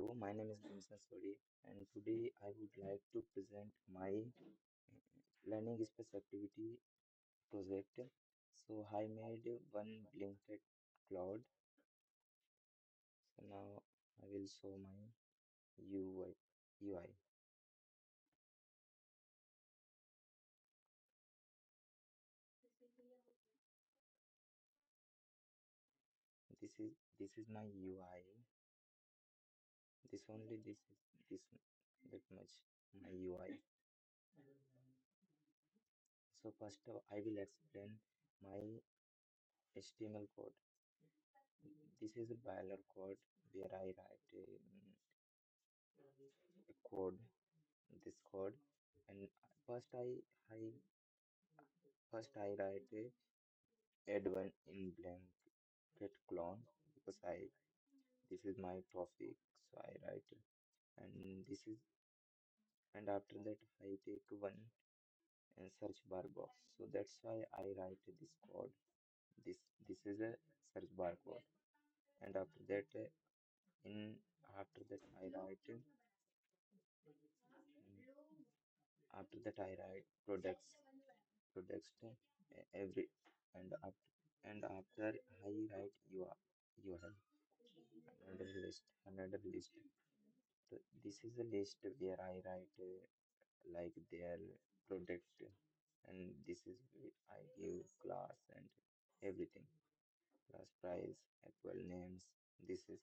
Hello, my name is Sori, and today I would like to present my learning space activity project. So I made one Blinkit cloud. So now I will show my UI. This is my UI. This that much my UI. So first I will explain my HTML code. This is a Baller code where I write a code, this code, and first I first I write add one in blank get clone because I this is my topic, so I write and this is and after that I take one search bar box, so that's why I write this code. this this is a search bar code, and in after that I write after that I write products every and after I write you have another list. So this is a list where I write like their product, and this is I give class and everything, class price, equal names. This is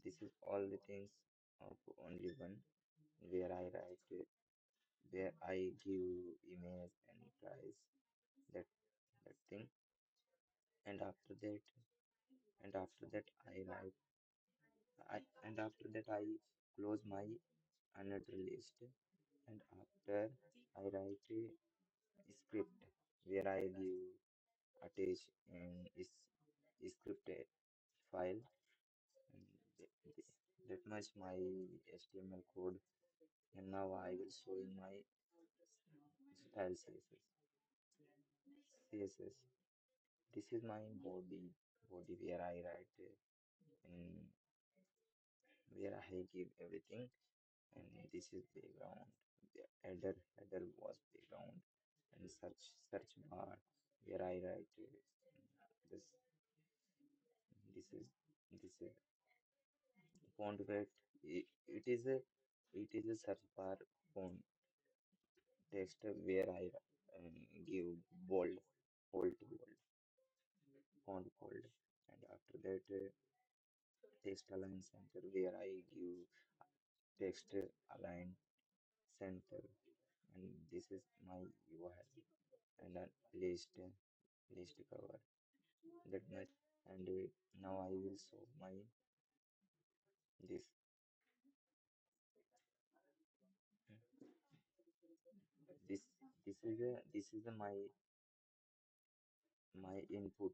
this is all the things of only one where I write where I give image and price, that that thing, and after that I write and after that I close my another list, and after I write a script where I give attach script file, and that much my HTML code. And now I will show you my style CSS. This is my body where I write in where I give everything, and this is background. The header was background, and search bar where I write this this is font weight. It is a search bar font text where I give bold bold font bold, and after that text align center where I give text align center, and this is my URL, and a list cover, that much. And now I will show my this this this is my input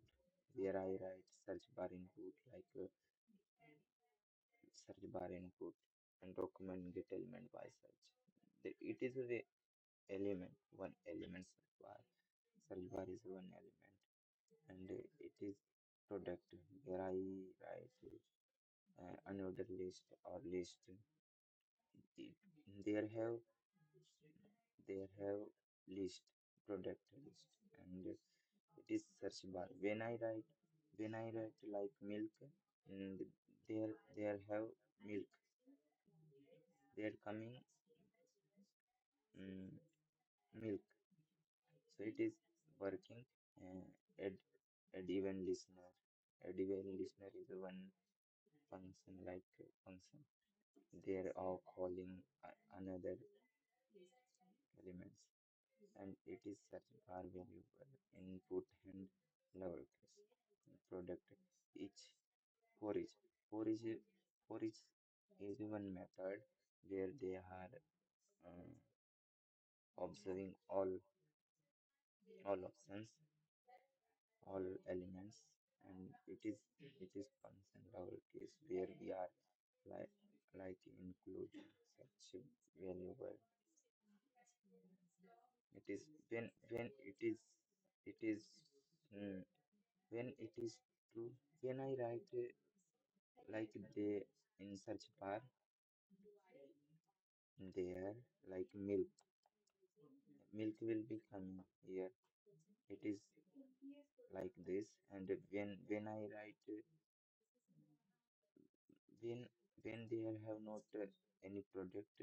where I write search bar input like search bar input and document get element by search. It is a element, one element search bar. Search bar is one element, and it is product where I write another list or list. It, there have list product list, and it is search bar. When I write like milk, and there have milk. They are coming mm, milk. So it is working. Uh, add add even listener. Add even listener is one function like function. They are all calling another elements, and it is search bar variable input and lowercase product each for each for each is one method where they are uh, observing all options, all elements, and it is function lowercase where we are like include such variable. It is it is mm, when it is true, when I write like the in search bar, there, like milk will be coming here. It is like this, and when I write when there have not any product,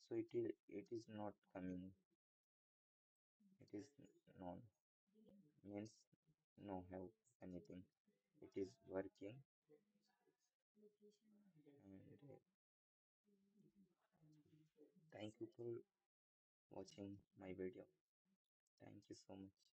so it is not coming. It is none, means no have anything. It is working, and thank you for watching my video. Thank you so much.